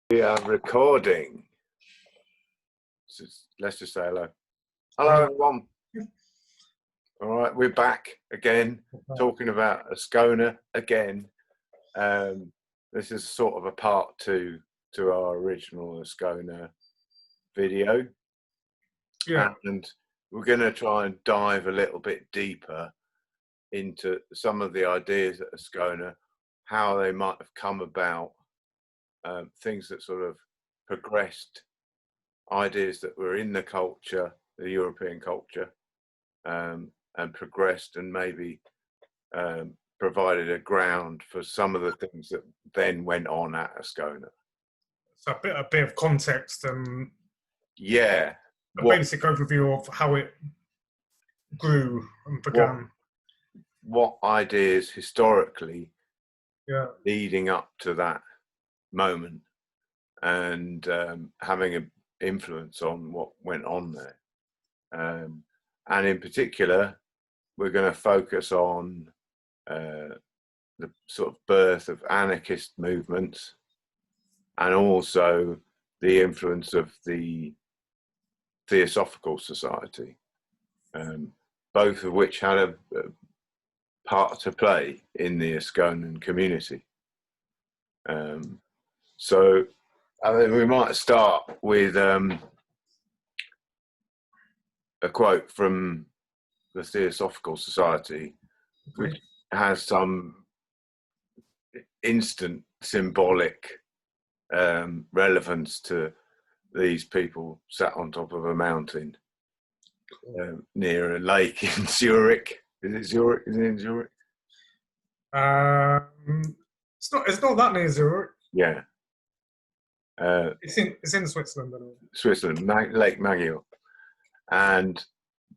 We are recording. Let's just say hello. Hello, everyone. All right, we're back again, talking about Ascona again. This is sort of a part two to our original Ascona video. Yeah. And we're going to try and dive a little bit deeper into some of the ideas at Ascona, how they might have come about, things that sort of progressed, ideas that were in the culture, the European culture, and progressed and maybe provided a ground for some of the things that then went on at Ascona. So a bit of context and a basic overview of how it grew and began. What ideas historically leading up to that moment and having an influence on what went on there. And in particular, we're going to focus on the sort of birth of anarchist movements and also the influence of the Theosophical Society, both of which had a part to play in the Asconan community. So I think we might start with a quote from the Theosophical Society, which has some instant symbolic relevance to these people sat on top of a mountain near a lake in Zurich. Is it Zurich? Is it in Zurich? It's not that near Zurich. Yeah. It's in Switzerland. Switzerland, Lake Maggiore. And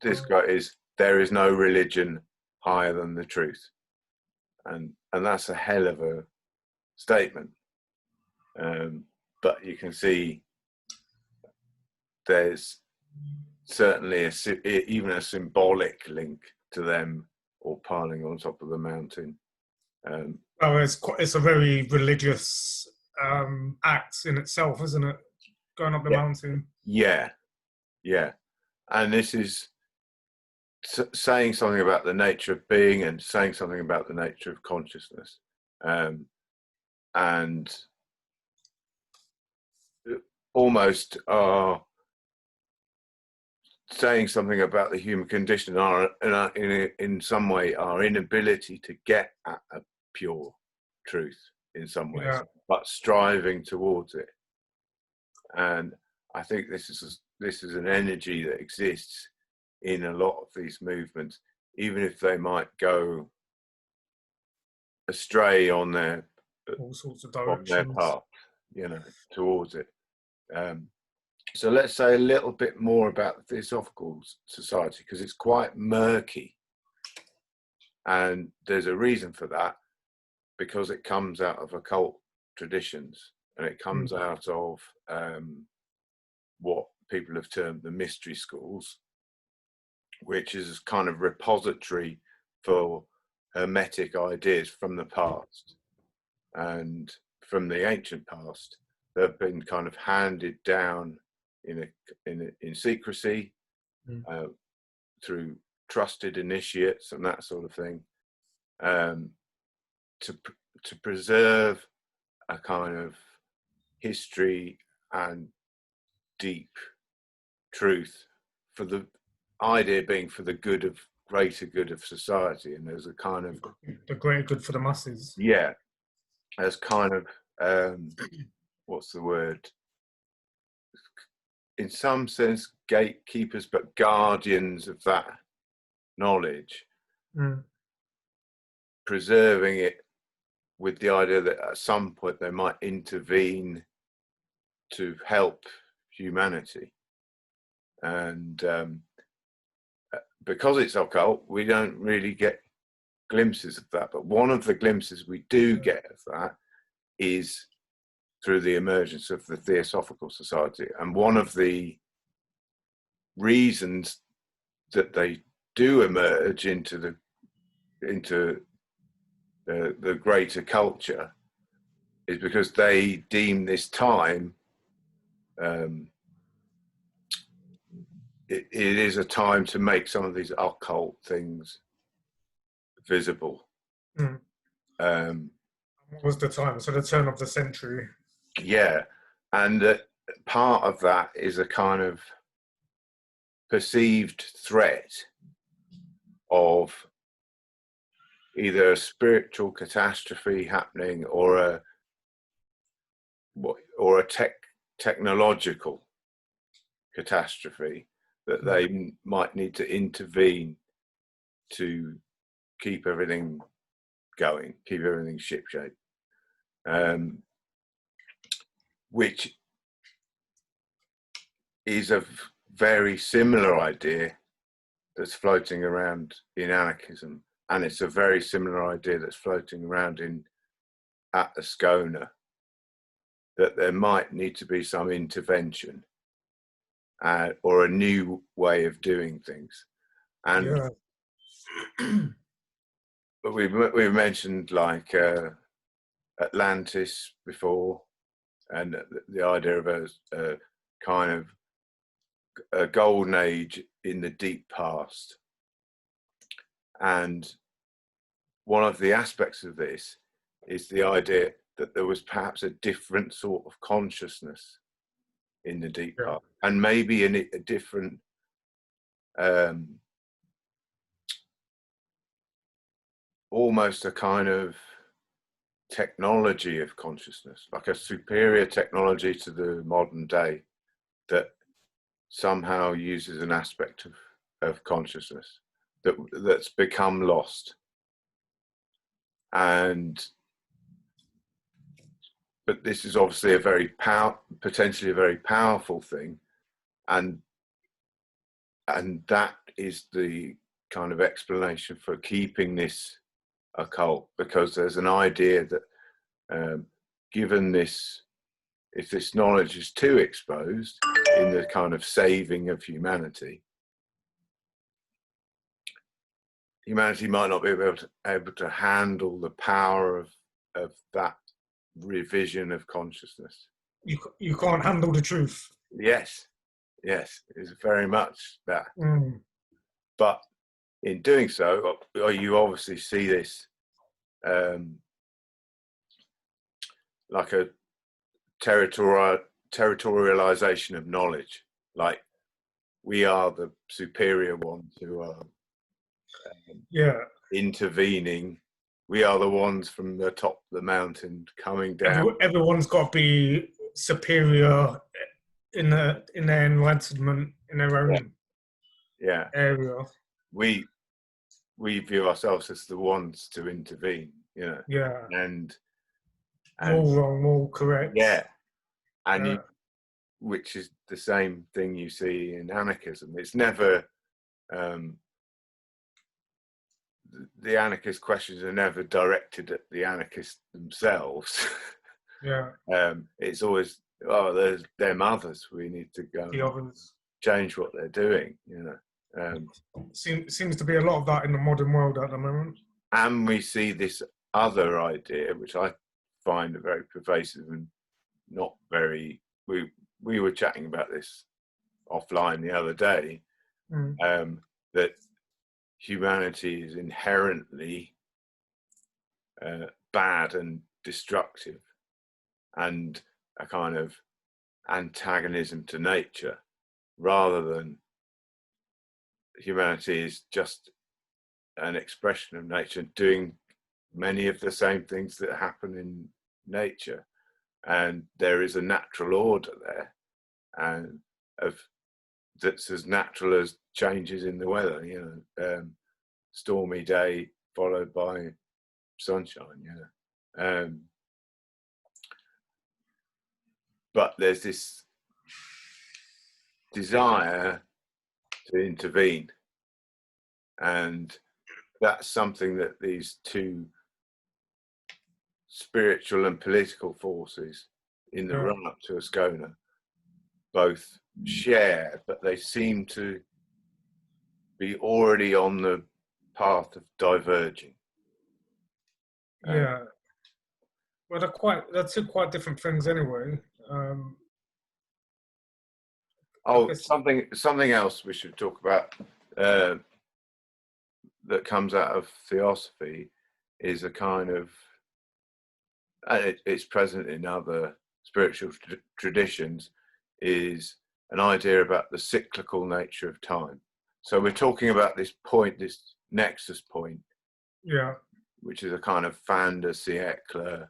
this guy is, there is no religion higher than the truth. And that's a hell of a statement. But you can see there's certainly even a symbolic link to them all piling on top of the mountain. It's a very religious act in itself, isn't it? Going up the mountain. Yeah. And this is saying something about the nature of being and saying something about the nature of consciousness. And almost are saying something about the human condition, in some way our inability to get at a pure truth in some ways, but striving towards it. And I think this is an energy that exists in a lot of these movements, even if they might go astray on their all sorts of directions, path, towards it. So let's say a little bit more about the Theosophical Society, because it's quite murky. And there's a reason for that, because it comes out of occult traditions, and it comes out of what people have termed the mystery schools, which is kind of repository for hermetic ideas from the past and from the ancient past that have been kind of handed down in secrecy through trusted initiates and that sort of thing, to preserve a kind of history and deep truth, for the idea being for the greater good of society. And there's a kind of the greater good for the masses. Yeah, as kind of what's the word? In some sense, gatekeepers, but guardians of that knowledge, preserving it with the idea that at some point they might intervene to help humanity. And because it's occult, we don't really get glimpses of that. But one of the glimpses we do get of that is through the emergence of the Theosophical Society. And one of the reasons that they do emerge into the greater culture is because they deem this time it is a time to make some of these occult things visible. Mm. What was the time? So the turn of the century. Yeah, and part of that is a kind of perceived threat of either a spiritual catastrophe happening or a technological catastrophe that they might need to intervene to keep everything going, keep everything shipshape, which is a very similar idea that's floating around in anarchism, and it's a very similar idea that's floating around at Ascona, that there might need to be some intervention or a new way of doing things. And but we've mentioned like Atlantis before, and the idea of a kind of a golden age in the deep past. And one of the aspects of this is the idea that there was perhaps a different sort of consciousness in the deep past, and maybe a different almost a kind of technology of consciousness, like a superior technology to the modern day that somehow uses an aspect of consciousness that's become lost. But this is obviously potentially a very powerful thing, and that is the kind of explanation for keeping this occult, because there's an idea that given this, if this knowledge is too exposed in the kind of saving of humanity might not be able to handle the power of that revision of consciousness. You can't handle the truth. Yes, it's very much that. But in doing so, you obviously see this like a territorialization of knowledge. Like, we are the superior ones who are intervening. We are the ones from the top of the mountain coming down. Everyone's got to be superior in their enlightenment, in their own area. We view ourselves as the ones to intervene, and all wrong, all correct. And which is the same thing you see in anarchism. It's never the anarchist questions are never directed at the anarchists themselves. It's always, there's them others. We need to go the others, change what they're doing. Seems to be a lot of that in the modern world at the moment. And we see this other idea, which I find very pervasive and not very. We were chatting about this offline the other day, that humanity is inherently bad and destructive, and a kind of antagonism to nature, rather than humanity is just an expression of nature, doing many of the same things that happen in nature, and there is a natural order there, and that's as natural as changes in the weather. Stormy day followed by sunshine. But there's this desire to intervene, and that's something that these two spiritual and political forces in the run-up to Ascona both share, but they seem to be already on the path of diverging. Well, they're two quite different things anyway. I Oh, guess, something else we should talk about that comes out of Theosophy is a kind of, and it's present in other spiritual traditions, is an idea about the cyclical nature of time. So we're talking about this point, this nexus point, yeah, which is a kind of fin de siècle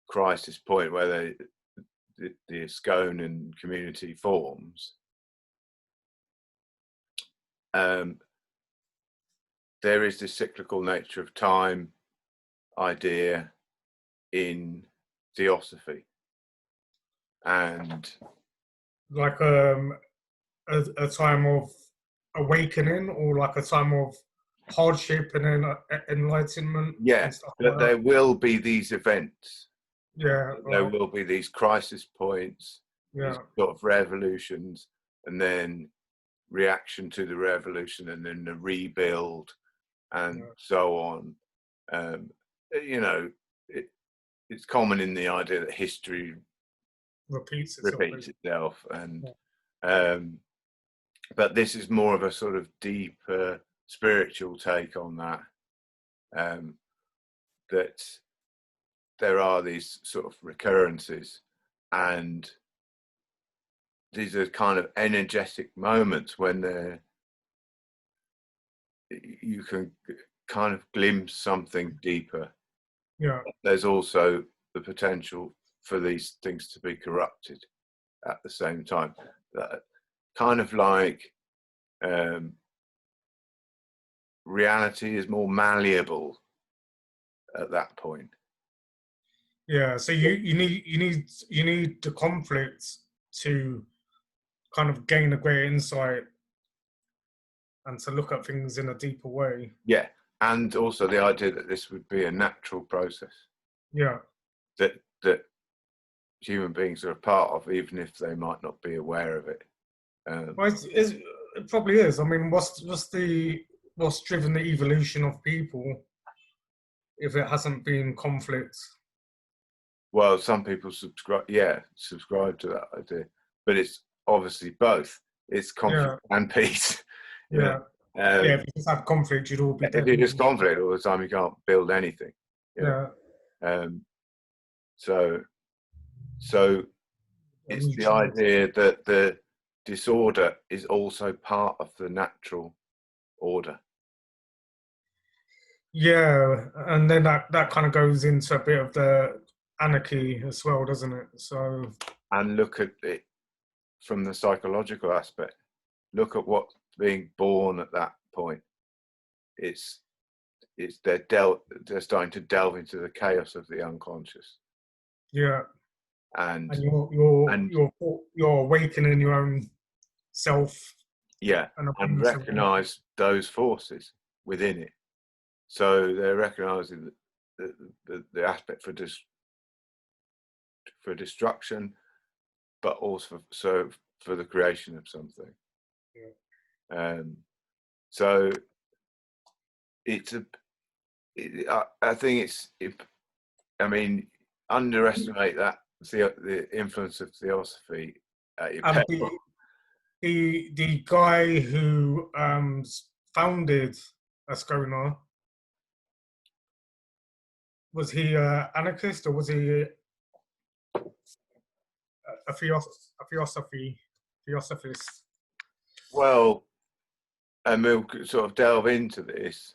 crisis point where the Asconan community forms. There is this cyclical nature of time idea in Theosophy, and like a time of awakening, or like a time of hardship and then enlightenment yeah, and stuff that like there that. will be these events, Yeah, there right. will be these crisis points, these Yeah, sort of revolutions, and then reaction to the revolution, and then the rebuild, and yeah. so on. You know, it's common in the idea that history Repeats itself. repeats itself, and Yeah. but this is more of a sort of deeper spiritual take on that. That there are these sort of recurrences, and these are kind of energetic moments when you can kind of glimpse something deeper. Yeah, There's also the potential for these things to be corrupted at the same time. That kind of like reality is more malleable at that point. yeah. So you need the conflict to kind of gain a greater insight and to look at things in a deeper way. Yeah, and also the idea that this would be a natural process Yeah. that human beings are a part of, even if they might not be aware of it. Well, it probably is. I mean, what's driven the evolution of people if it hasn't been conflict? Well, some people subscribe to that idea, but it's obviously both. It's conflict Yeah, and peace. You know, yeah, yeah. If you just had conflict, you'd all be if dead, you wouldn't just you? conflict all the time, you can't build anything. You know, Yeah, um, so so a it's the mutuality. idea that the disorder is also part of the natural order. Yeah, and then that kind of goes into a bit of the anarchy as well, doesn't it? So And look at it from the psychological aspect. Look at what's being born at that point. It's they're starting to delve into the chaos of the unconscious, yeah, and and and you're awakening your own self yeah, and and awareness of recognize those forces within it. So they're recognizing the aspect for destruction, but also for the creation of something. Yeah. So it's I think I mean, underestimate that the influence of Theosophy at your And peril. the guy who founded Ascona, was he an anarchist or was he a theosophist? Well, and we'll sort of delve into this.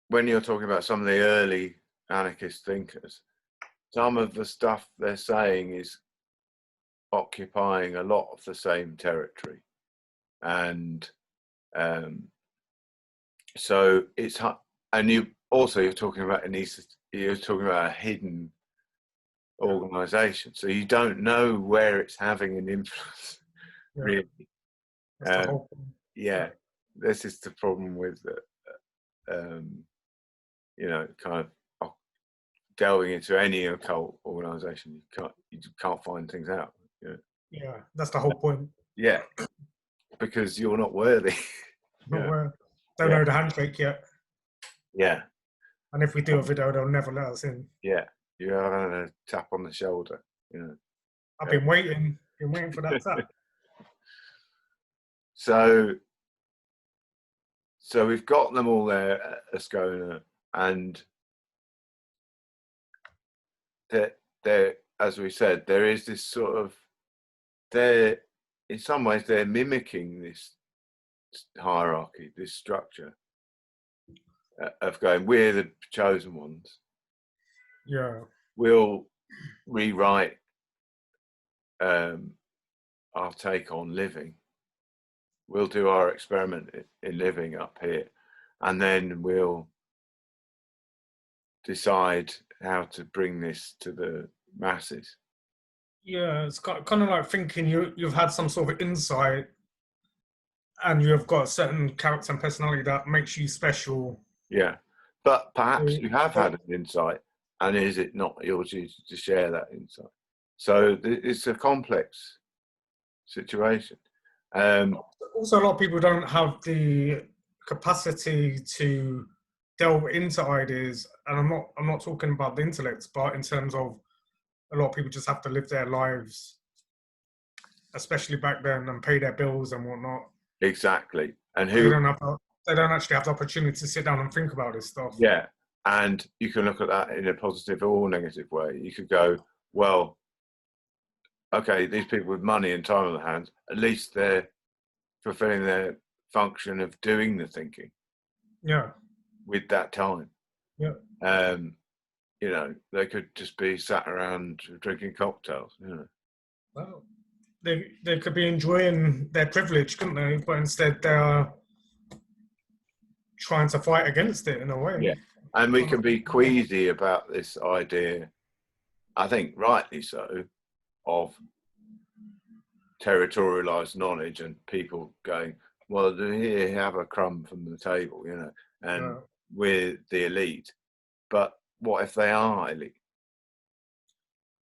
When you're talking about some of the early anarchist thinkers, some of the stuff they're saying is occupying a lot of the same territory, and so it's, and you're talking about you're talking about a hidden organization, so you don't know where it's having an influence. Yeah, Really. that's the whole thing. Yeah, this is the problem with you know, kind of delving into any occult organization. You can't find things out. You know? Yeah, that's the whole point. Yeah, because you're not worthy. Not Yeah, where don't yeah, know the handshake yet. yeah. And if we do a video, they'll never let us in. Yeah, you have a tap on the shoulder, you know. I've been waiting for that tap. So we've got them all there at Ascona, and they're, as we said, there is this sort of, in some ways they're mimicking this hierarchy, this structure of going, we're the chosen ones. Yeah. We'll rewrite our take on living. We'll do our experiment in living up here, and then we'll decide how to bring this to the masses. Yeah, it's kind of like thinking you've had some sort of insight, and you've got a certain character and personality that makes you special. Yeah, but perhaps you have had an insight, and is it not your duty to share that insight? So it's a complex situation. Also, a lot of people don't have the capacity to delve into ideas, and I'm not talking about the intellect, but in terms of a lot of people just have to live their lives, especially back then, and pay their bills and whatnot. Exactly, and they don't actually have the opportunity to sit down and think about this stuff. Yeah, and you can look at that in a positive or negative way. You could go, well, okay, these people with money and time on their hands, at least they're fulfilling their function of doing the thinking. Yeah. With that time. Yeah. You know, they could just be sat around drinking cocktails, you know. Well, they could be enjoying their privilege, couldn't they? But instead they are trying to fight against it in a way. Yeah. And we can be queasy about this idea, I think rightly so, of territorialized knowledge and people going, well, here, have a crumb from the table, you know, and we're the elite. But what if they are elite?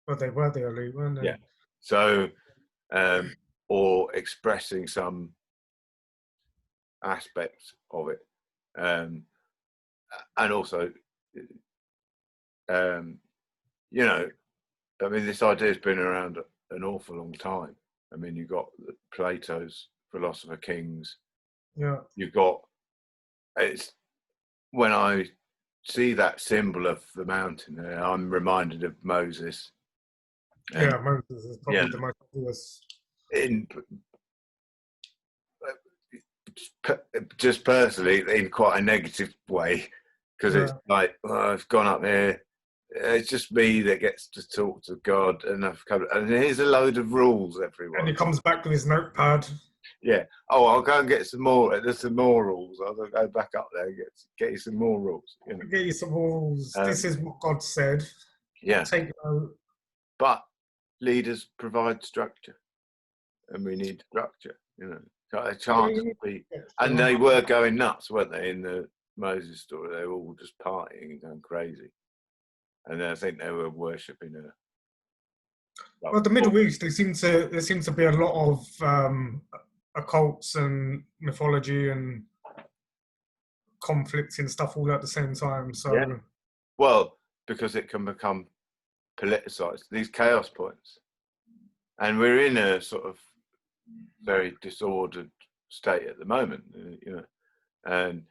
Well, they were the elite, weren't they? Yeah. So, or expressing some aspects of it. And also, you know, I mean, this idea has been around an awful long time. I mean, you've got Plato's Philosopher Kings. Yeah. You've got, it's when I see that symbol of the mountain there, I'm reminded of Moses. And, yeah, Moses is probably the most obvious. Just personally, in quite a negative way, because it's like, oh, I've gone up here. It's just me that gets to talk to God, and and here's a load of rules, everyone. And he comes back with his notepad. Yeah. Oh, I'll go and get some more. There's some more rules. I'll go back up there and get you some more rules. You know? Get you some rules. This is what God said. Yeah. Take note. But leaders provide structure, and we need structure. You know, got a chance to be. And they were going nuts, weren't they? In the Moses story, they were all just partying and going crazy. And I think they were worshipping her. Well, the Middle East, there seems to be a lot of occults and mythology and conflicts and stuff all at the same time. So, well, because it can become politicized, these chaos points, and we're in a sort of very disordered state at the moment, you know, and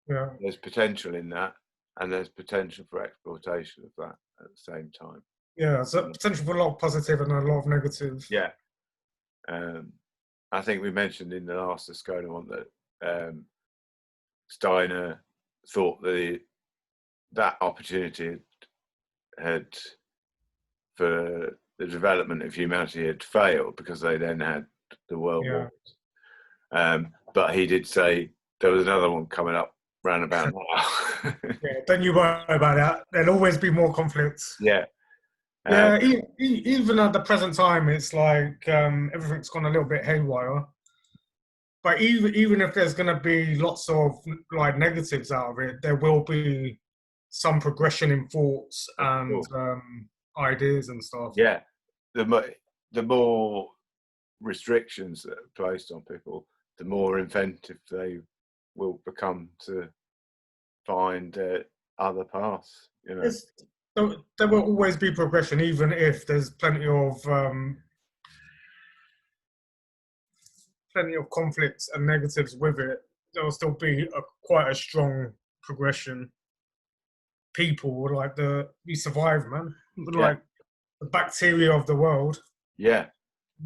there's potential in that. And there's potential for exploitation of that at the same time. Yeah, so potential for a lot of positive and a lot of negative. Yeah. I think we mentioned in the last Ascona one that Steiner thought that opportunity had for the development of humanity had failed because they then had the World Wars. But he did say there was another one coming up round about now. Yeah, don't you worry about that. There'll always be more conflicts. Yeah. Yeah, even at the present time, it's like everything's gone a little bit haywire. But even if there's going to be lots of like negatives out of it, there will be some progression in thoughts and ideas and stuff. Yeah, the more restrictions that are placed on people, the more inventive they will become to find other paths, you know. It's, there will always be progression, even if there's plenty of conflicts and negatives with it. There will still be quite a strong progression. People like we survive, man. Like the bacteria of the world. Yeah.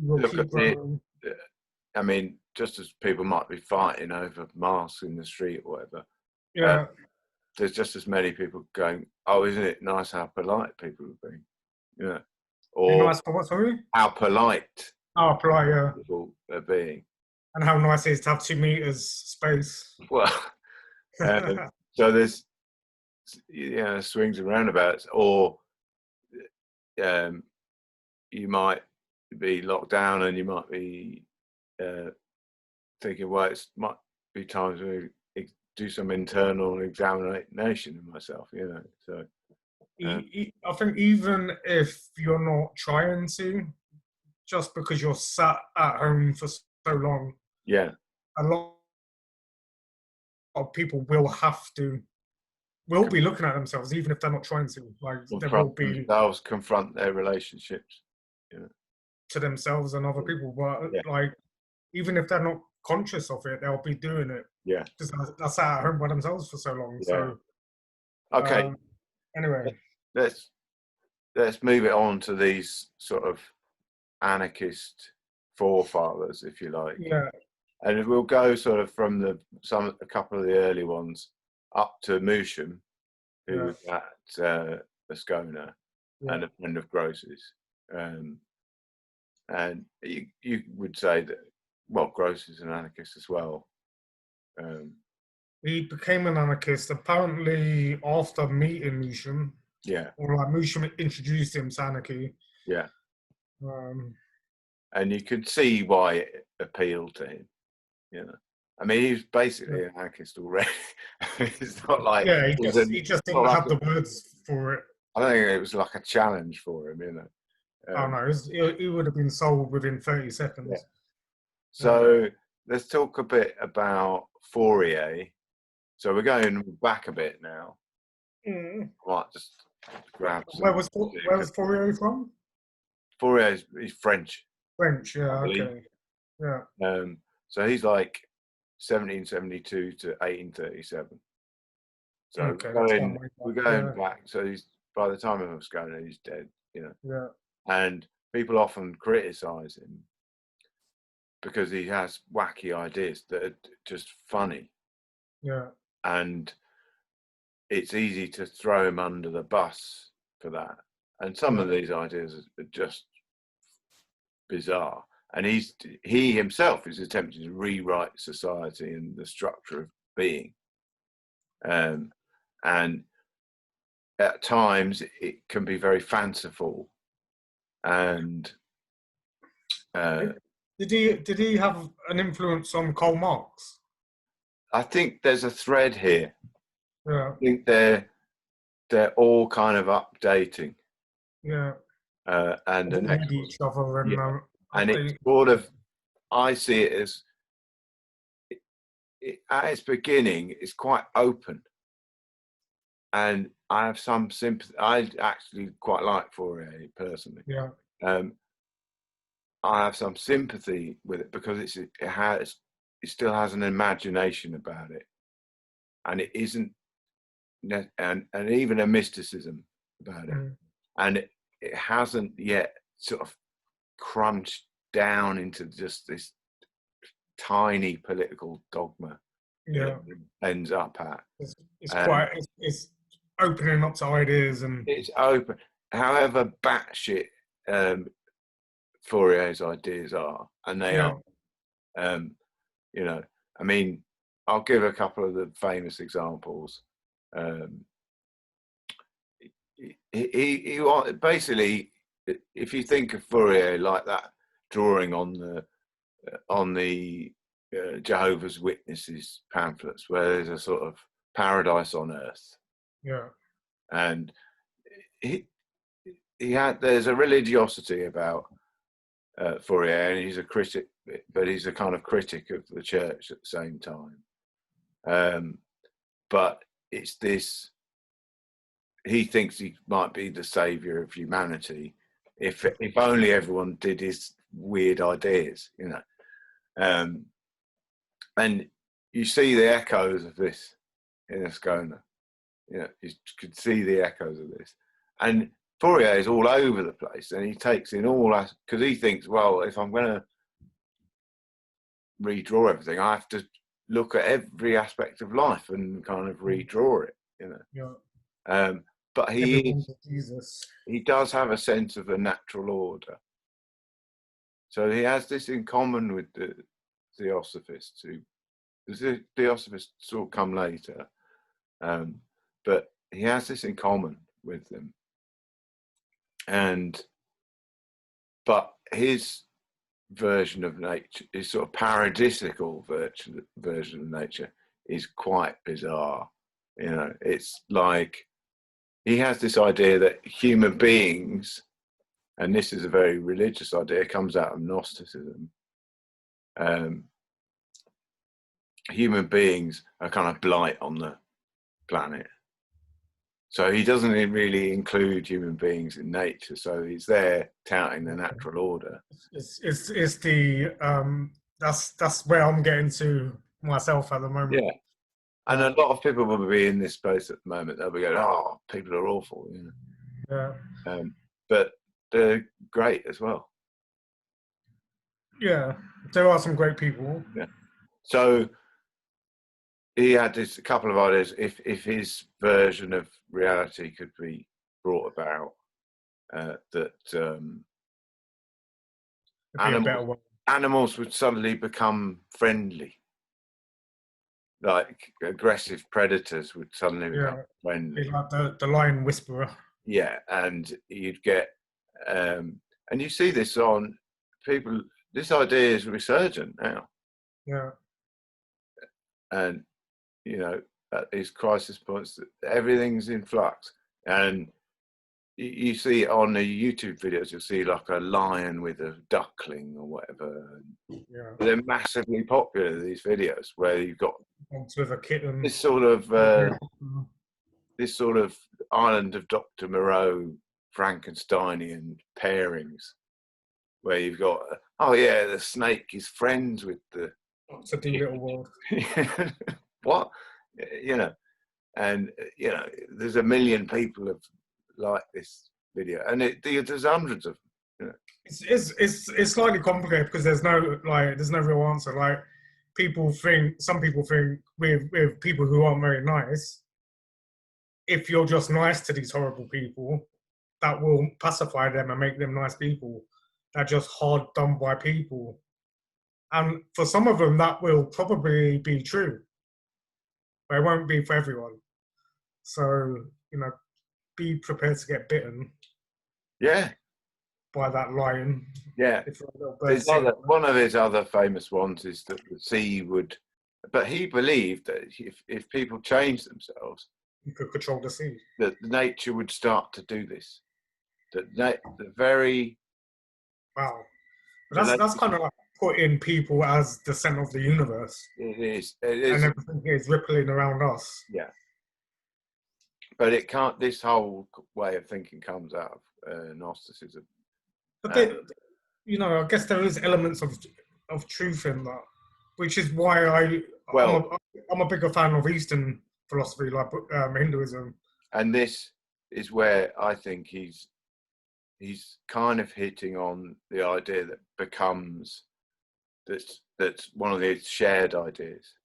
Will Look keep at growing. I mean, just as people might be fighting over masks in the street or whatever, Yeah. there's just as many people going, "Oh, isn't it nice how polite people have been?" You know, Be or nice for what, sorry? how polite Oh, polite, yeah. people are being. And how nice it is to have 2 meters space. Well, so there's swings and roundabouts, or you might be locked down and you might be thinking, well, it might be time to do some internal examination of myself, you know. So I think even if you're not trying to, just because you're sat at home for so long, a lot of people will be looking at themselves, even if they're not trying to. Like there will be confront their relationships, you know, to themselves and other people. But like, even if they're not conscious of it, they'll be doing it. Yeah, because they're sat at home by themselves for so long. So okay. Anyway, let's move it on to these sort of anarchist forefathers, if you like. Yeah. And we'll go sort of from a couple of the early ones up to Musham, who was at Ascona and a friend of Gross's. And you would say that, well, Gross is an anarchist as well. He became an anarchist apparently after meeting Musham. Yeah. Or like Musham introduced him to anarchy. Yeah. And you could see why it appealed to him. You know, I mean, he was basically an anarchist already. It's not like he just didn't have the words for it. I think it was like a challenge for him, you know. Oh no, he would have been sold within 30 seconds. Yeah. So let's talk a bit about Fourier. So we're going back a bit now. I might just grab some. Where was Fourier from? Fourier is French. French, yeah, okay. Yeah. So he's like 1772 to 1837. So okay, we're going back. So he's, by the time of Ascona, he's dead, you know. Yeah. And people often criticize him because he has wacky ideas that are just funny. Yeah. And it's easy to throw him under the bus for that. And some of these ideas are just bizarre. And he himself is attempting to rewrite society and the structure of being. And at times it can be very fanciful. And did he have an influence on Karl Marx? I think there's a thread here. Yeah. I think they're all kind of updating. Yeah. And the next each other and it's sort of, I see it as at its beginning it's quite open, and I have some sympathy. I actually quite like Fourier personally. Yeah. I have some sympathy with it because it still has an imagination about it, and it isn't, and even a mysticism about it, and it hasn't yet sort of crunched down into just this tiny political dogma. Yeah. It ends up at. It's opening up to ideas, and it's open. However batshit Fourier's ideas are, and they are. You know, I mean, I'll give a couple of the famous examples. He basically, if you think of Fourier like that drawing on the Jehovah's Witnesses pamphlets, where there's a sort of paradise on earth. Yeah. And there's a religiosity about Fourier, and he's a critic, but he's a kind of critic of the church at the same time. But it's this he thinks he might be the savior of humanity if only everyone did his weird ideas, you know. And you see the echoes of this in Ascona. You know, you could see the echoes of this. And Fourier is all over the place, and he takes in all that, because he thinks, well, if I'm going to redraw everything, I have to look at every aspect of life and kind of redraw it, you know. Yeah. But he does have a sense of a natural order. So he has this in common with the Theosophists, the Theosophists sort of come later, but he has this in common with them. But his version of nature, his sort of paradisical version of nature, is quite bizarre. You know, it's like he has this idea that human beings, and this is a very religious idea, it comes out of Gnosticism. Human beings are kind of blight on the planet. So he doesn't really include human beings in nature. So he's there touting the natural order. It's the that's where I'm getting to myself at the moment. Yeah. And a lot of people will be in this space at the moment. They'll be going, "Oh, people are awful," you know. Yeah. But they're great as well. Yeah, there are some great people. Yeah. So he had this a couple of ideas. If his version of reality could be brought about, animals would suddenly become friendly. Like aggressive predators would suddenly become friendly. Like the lion whisperer. Yeah, and you'd get, and you see this on people. This idea is resurgent now. Yeah. And you know, at these crisis points, everything's in flux, and you see on the YouTube videos, you'll see like a lion with a duckling or whatever. Yeah. They're massively popular, these videos, where you've got with a kitten. This sort of island of Dr. Moreau Frankensteinian pairings, where you've got, oh yeah, the snake is friends with the Dr. Dolittle. What, you know, and you know, there's a million people have liked this video, and there's hundreds of them. You know. It's slightly complicated because there's no real answer. Like some people think with people who aren't very nice, if you're just nice to these horrible people, that will pacify them and make them nice people. They're just hard done by people. And for some of them, that will probably be true. But it won't be for everyone. So, you know, be prepared to get bitten. Yeah. By that lion. Yeah. One of his other famous ones is that the sea would, but he believed that if people changed themselves, you could control the sea. That nature would start to do this. The very wow. But that's kind of like putting people as the center of the universe. It is. And everything is rippling around us. Yeah. But it can't. This whole way of thinking comes out of Gnosticism. But you know, I guess there is elements of truth in that, which is why I'm a bigger fan of Eastern philosophy, like Hinduism. And this is where I think he's kind of hitting on the idea that becomes that's one of the shared ideas.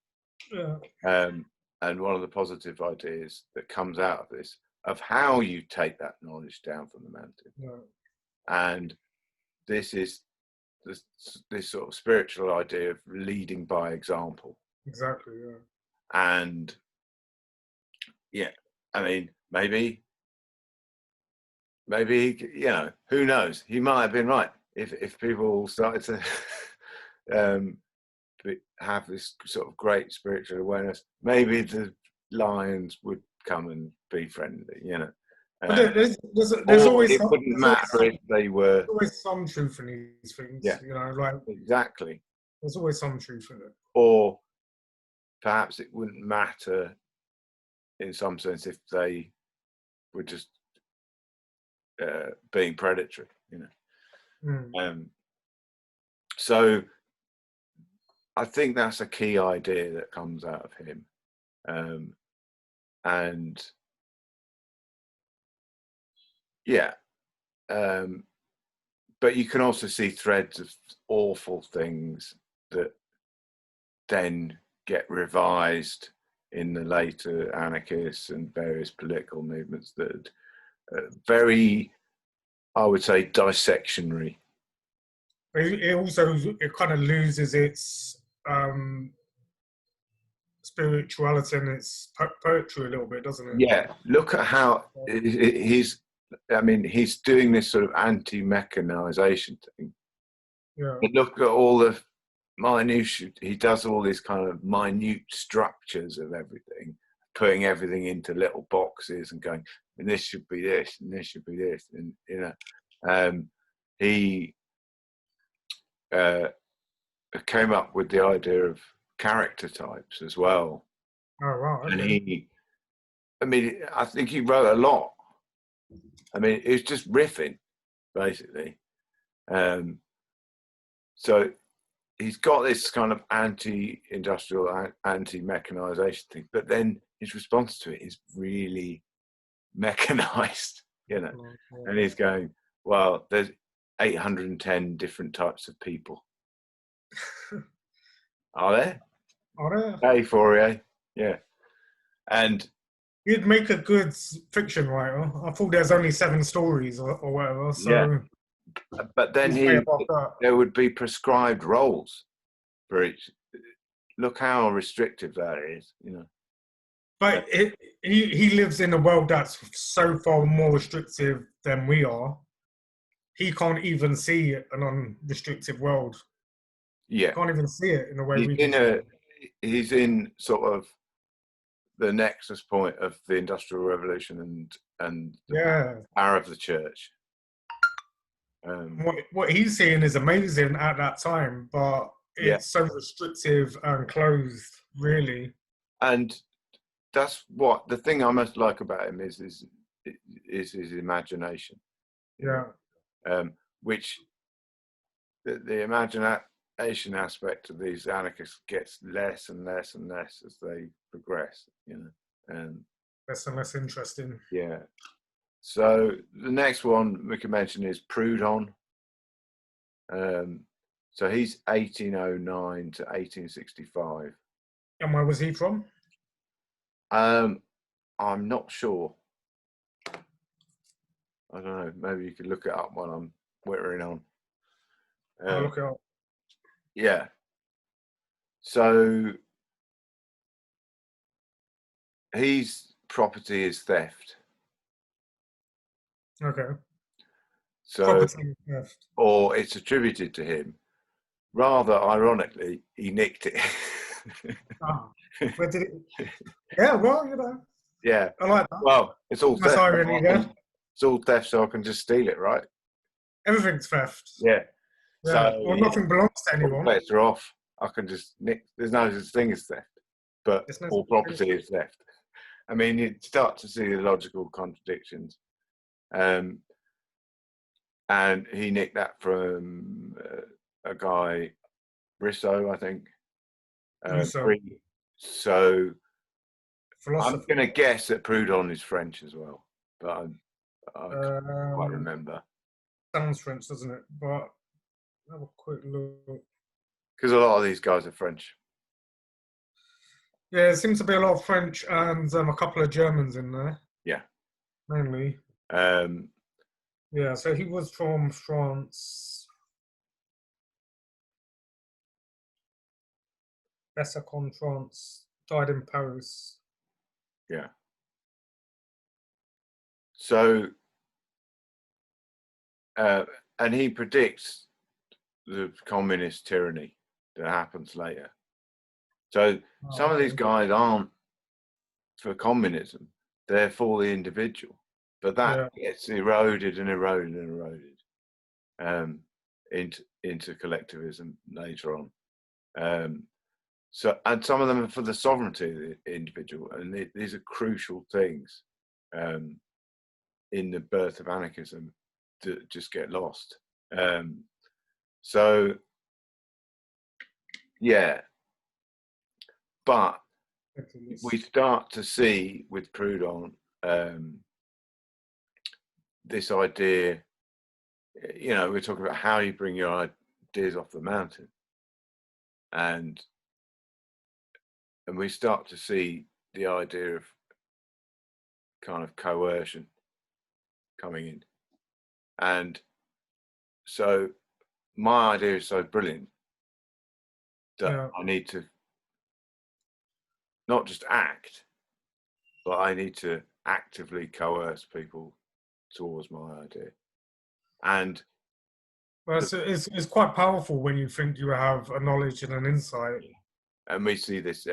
Yeah. And one of the positive ideas that comes out of this, of how you take that knowledge down from the mountain. Yeah. And this is this sort of spiritual idea of leading by example. Exactly, yeah. And yeah, I mean, maybe, you know, who knows? He might have been right. If people started to have this sort of great spiritual awareness, maybe the lions would come and be friendly, you know. But there's always it wouldn't matter if they were. There's always some truth in these things, yeah, you know, like exactly. There's always some truth in it. Or perhaps it wouldn't matter in some sense if they were just being predatory, you know. So I think that's a key idea that comes out of him, and yeah, but you can also see threads of awful things that then get revised in the later anarchists and various political movements that are very, I would say, dissectionary. It kind of loses its spirituality and its poetry a little bit, doesn't it? Yeah, look at how he's doing this sort of anti-mechanization thing. Yeah. But look at all the minutiae. He does all these kind of minute structures of everything, putting everything into little boxes and going, and this should be this, and this should be this, and you know, he came up with the idea of character types as well. Oh wow! Okay. And I think he wrote a lot. I mean, it's just riffing, basically. So he's got this kind of anti-industrial, anti-mechanization thing, but then his response to it is really mechanized, you know. And he's going, well, there's 810 different types of people. Are there? Are there? Hey, Fourier, yeah. And you'd make a good fiction writer. I thought there's only 7 stories or whatever. So yeah. But then there would be prescribed roles for each. Look how restrictive that is, you know. But he lives in a world that's so far more restrictive than we are. He can't even see an unrestricted world. Yeah, he can't even see it in a way we can. He's in sort of the nexus point of the Industrial Revolution and the power of the church. What he's seeing is amazing at that time, but it's so restrictive and closed, really. And that's what the thing I most like about him is his imagination. Yeah. Which the imagination aspect of these anarchists gets less and less and less as they progress, you know. Less and less interesting. Yeah. So the next one we can mention is Proudhon. So he's 1809 to 1865. And where was he from? I'm not sure. I don't know. Maybe you could look it up while I'm whittering on. I'll look it up. Yeah. So his property is theft. Okay. So, property theft. Or it's attributed to him. Rather ironically, he nicked it. Where did it? Yeah, well, you know. Yeah. I like that. Well, it's all theft. Irony, yeah. It's all theft, so I can just steal it, right? Everything's theft. Yeah. So, well, nothing belongs to anyone. Better off. I can just nick. There's no such thing as theft, but all property is theft. I mean, you start to see the logical contradictions. And he nicked that from a guy, Brissot, I think. So I'm going to guess that Proudhon is French as well, but I can't quite remember. Sounds French, doesn't it? But have a quick look. Because a lot of these guys are French. Yeah, there seems to be a lot of French and a couple of Germans in there. Yeah. Mainly. Yeah, so he was from France. Ascona, France, died in Paris. Yeah. So, and he predicts the communist tyranny that happens later. So some of these guys aren't for communism, they're for the individual. But that gets eroded and eroded and eroded into collectivism later on. So, and some of them are for the sovereignty of the individual, and these are crucial things. in the birth of anarchism that just get lost. So yeah, but we start to see with Proudhon this idea, you know, we're talking about how you bring your ideas off the mountain, and we start to see the idea of kind of coercion coming in. And so my idea is so brilliant that I need to not just act, but I need to actively coerce people towards my idea. And well, it's quite powerful when you think you have a knowledge and an insight. And we see this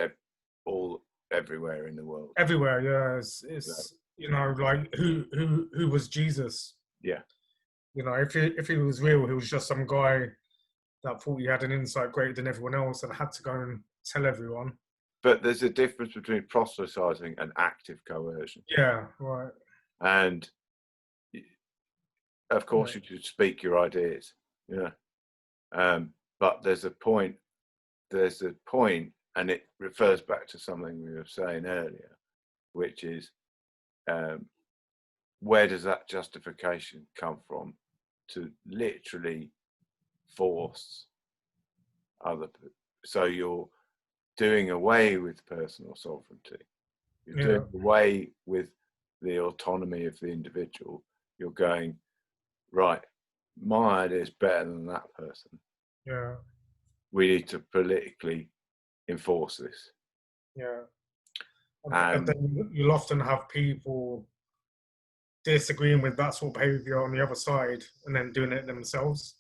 everywhere in the world. Everywhere, yeah. It's you know, like who was Jesus? Yeah. You know, if he was real, he was just some guy that thought he had an insight greater than everyone else and had to go and tell everyone. But there's a difference between proselytizing and active coercion. Yeah, right. And of course, you should speak your ideas. Yeah. But there's a point, and it refers back to something we were saying earlier, which is where does that justification come from to literally force other people? So you're doing away with personal sovereignty. You're doing away with the autonomy of the individual. You're going, right, my idea is better than that person. Yeah. We need to politically enforce this. Yeah. And then you'll often have people disagreeing with that sort of behavior on the other side and then doing it themselves.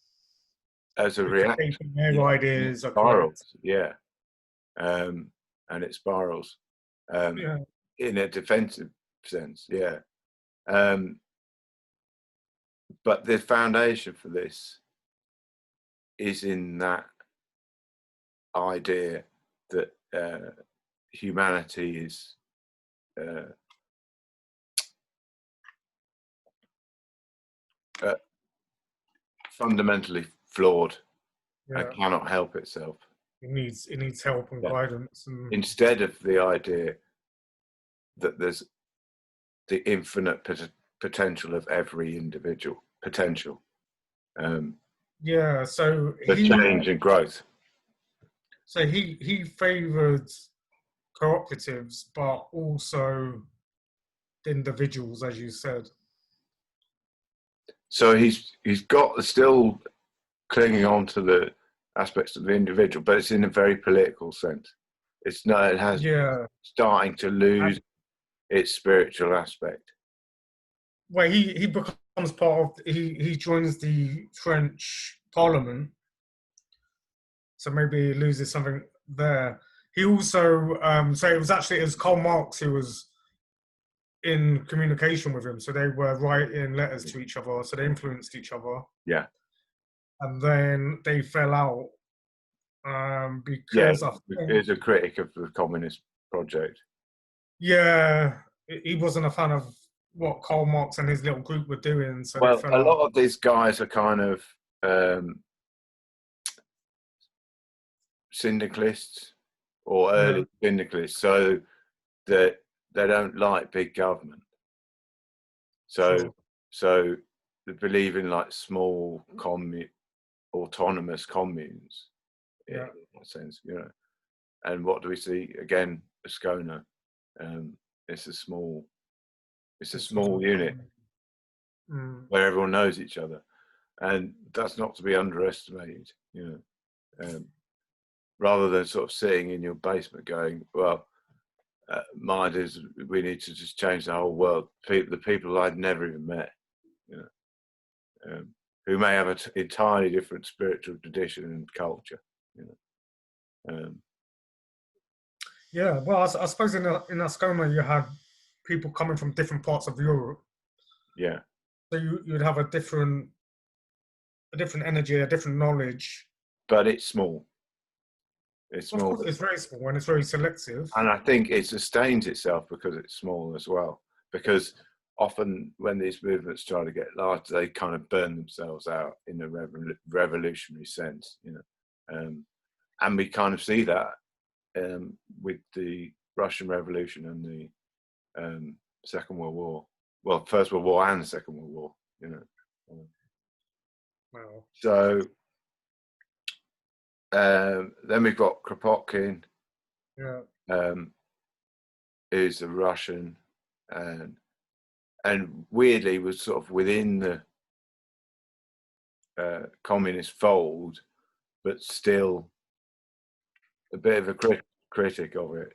As a reaction. Their ideas are spirals, yeah. And it spirals in a defensive sense, yeah. But the foundation for this is in that idea that humanity is fundamentally flawed and cannot help itself. It needs help and guidance. And instead of the idea that there's the infinite potential of every individual potential. So the change and growth. So he favoured cooperatives, but also individuals, as you said. So he's got still clinging on to the aspects of the individual, but it's in a very political sense. It's not. It has starting to lose its spiritual aspect. Well, he becomes part of. He joins the French Parliament, so maybe he loses something there. He also so it was Karl Marx who was in communication with him, so they were writing letters to each other, so they influenced each other. Yeah. And then they fell out because he was a critic of the communist project. Yeah, he wasn't a fan of what Karl Marx and his little group were doing. So well, a lot of these guys are kind of syndicalists or early syndicalists, so that they don't like big government. So they believe in like small autonomous communes in that sense, you know. And what do we see again? Ascona. It's a small unit where everyone knows each other, and that's not to be underestimated, you know. Rather than sort of sitting in your basement going, well, mine is we need to just change the whole world. The people I'd never even met, you know, who may have an entirely different spiritual tradition and culture, you know. Yeah, well, I suppose in Ascona you had people coming from different parts of Europe. Yeah. So you'd have a different energy, a different knowledge. But it's small. It's small. Of course, it's very small and it's very selective. And I think it sustains itself because it's small as well. Because often when these movements try to get large, they kind of burn themselves out in a revolutionary sense, and we kind of see that with the Russian Revolution and the Second World War. Well, First World War and the Second World War, Wow. So then we've got Kropotkin, who's a Russian, and weirdly was sort of within the communist fold, but still a bit of a critic of it.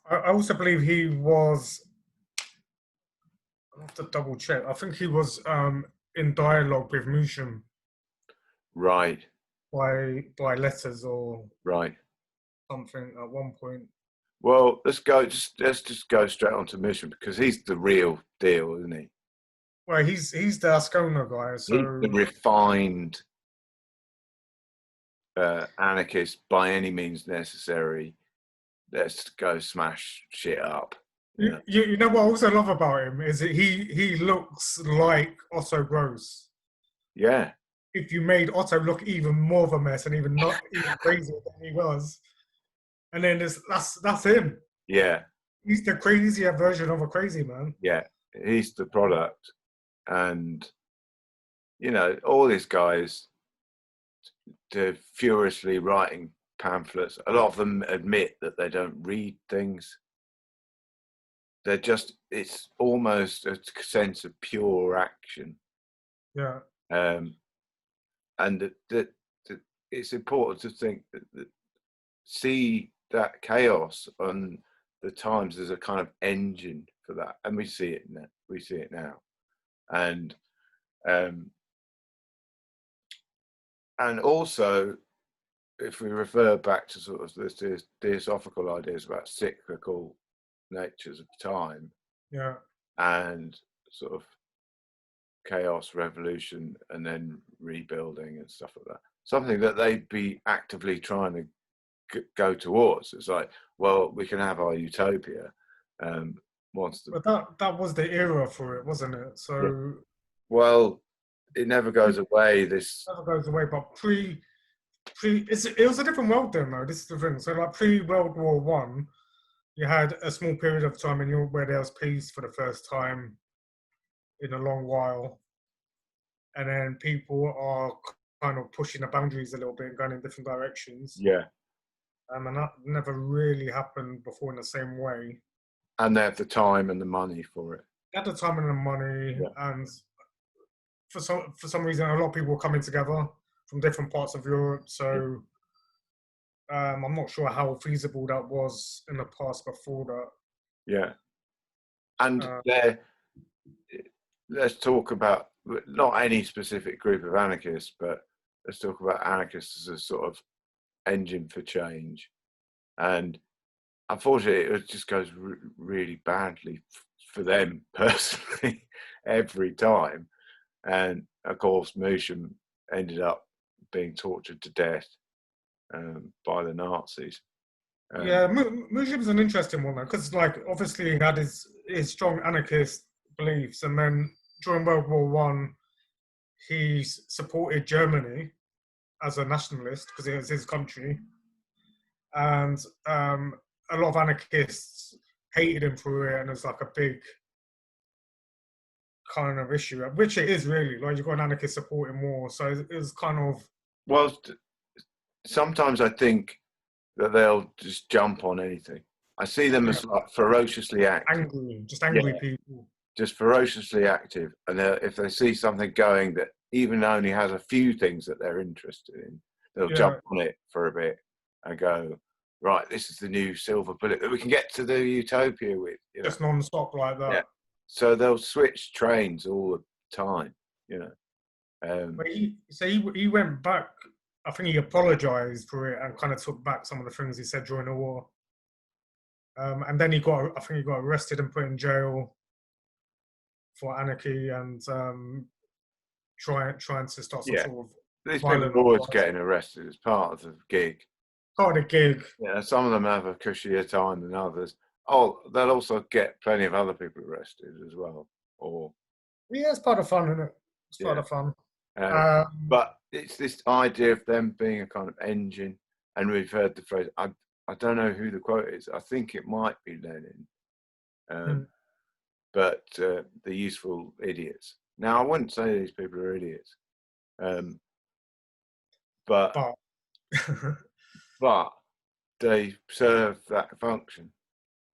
I also believe he was, I'll have to double check, I think he was in dialogue with Musham. Right. By letters or right something at one point. Well, let's just go straight on to Musham, because he's the real deal, isn't he? Well, he's the Ascona guy, so he's the refined anarchist by any means necessary. Let's go smash shit up. You know what I also love about him is that he looks like Otto Gross. Yeah. If you made Otto look even more of a mess and even crazier than he was, and then that's him. Yeah. He's the crazier version of a crazy man. Yeah, he's the product, and all these guys, they're furiously writing pamphlets. A lot of them admit that they don't read things. They're just, it's almost a sense of pure action. Yeah. And that it's important to think that see that chaos on the Times as a kind of engine for that, and we see it now. And also, if we refer back to sort of the Theosophical ideas about cyclical natures of time, and sort of chaos, revolution, and then rebuilding and stuff like that, something that they'd be actively trying to go towards. It's like, well, we can have our utopia once the... But that was the era for it, wasn't it? So yeah. Well, it never goes away. This never goes away, but it was a different world then, though. This is the thing. So like pre-World War One, you had a small period of time in Europe where there was peace for the first time in a long while, and then people are kind of pushing the boundaries a little bit and going in different directions. Yeah. And that never really happened before in the same way. And they have the time and the money for it. At the time and the money, and for some reason, a lot of people were coming together from different parts of Europe. So I'm not sure how feasible that was in the past before that. Yeah. And let's talk about not any specific group of anarchists, but let's talk about anarchists as a sort of engine for change. And unfortunately, it just goes really badly for them personally every time. And of course, Musham ended up being tortured to death by the Nazis. Musham's an interesting one, though, because obviously he had his strong anarchist beliefs, and then during World War One, he supported Germany as a nationalist because it was his country, and a lot of anarchists hated him for it, and it was like a big kind of issue, which it is really. Like, you've got an anarchist supporting war, so it was kind of... Well, sometimes I think that they'll just jump on anything. I see them as like ferociously active. Angry people. Just ferociously active. And if they see something going that even only has a few things that they're interested in, they'll jump on it for a bit and go, right, this is the new silver bullet that we can get to the utopia with. Just non-stop like that. Yeah. So they'll switch trains all the time, But he went back. I think he apologized for it and kind of took back some of the things he said during the war. And then I think he got arrested and put in jail for anarchy and trying to start some sort of... These people are always getting arrested as part of the gig. Part of the gig. Yeah, some of them have a cushier time than others. Oh, they'll also get plenty of other people arrested as well. Or Yeah, it's part of fun, isn't it? It's part yeah, of fun. but it's this idea of them being a kind of engine, and we've heard the phrase. I don't know who the quote is. I think it might be Lenin, but the useful idiots. Now, I wouldn't say these people are idiots, but they serve that function.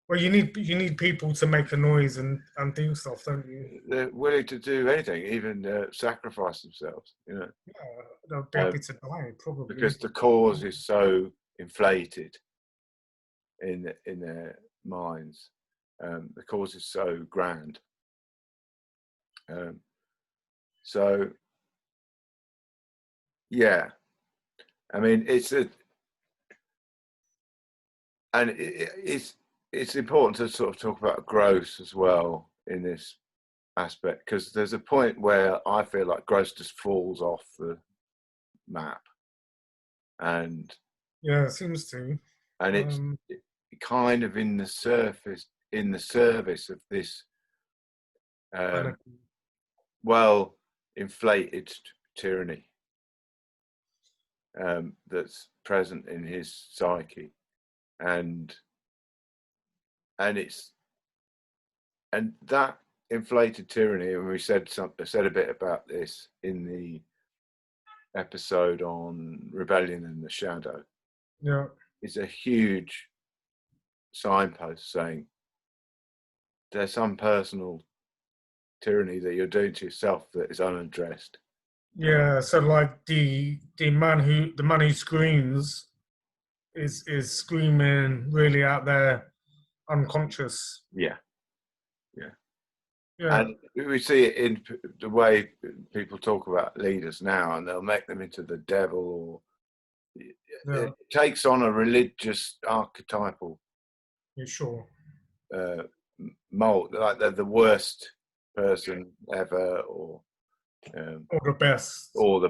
Well, you need people to make a noise and do stuff, don't you? They're willing to do anything, even sacrifice themselves. You know, Yeah, they'll be happy to die, probably. because the cause is so inflated in their minds. The cause is so grand. So, yeah, I mean, it's important to sort of talk about gross as well in this aspect, because there's a point where I feel like gross just falls off the map, and yeah, it seems to, and it's kind of in the service of this well inflated tyranny that's present in his psyche, and that inflated tyranny, and we said a bit about this in the episode on rebellion and the shadow. Yeah, is a huge signpost saying there's some personal tyranny that you're doing to yourself that is unaddressed. Yeah, so like the man who screams is screaming really out there, unconscious. Yeah. Yeah, And we see it in the way people talk about leaders now, and they'll make them into the devil, or it takes on a religious archetypal mold, like they're the worst person ever, or the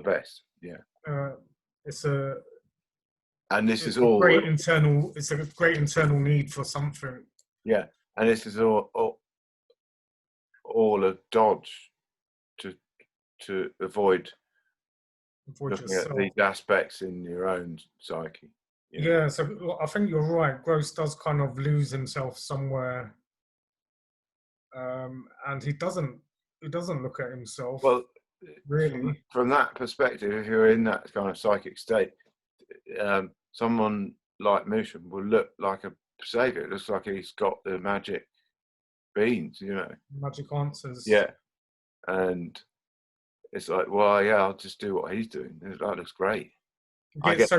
best, yeah. And this is all great internal. It's a great internal need for something. Yeah, and this is all a dodge to avoid looking yourself. at these aspects in your own psyche. Yeah, so I think you're right. Gross does kind of lose himself somewhere, and he doesn't look at himself. Well, really, from that perspective, if you're in that kind of psychic state, someone like Musham will look like a savior. It looks like he's got the magic beans, magic answers. Yeah, and it's like, well, yeah, I'll just do what he's doing. That looks great. You get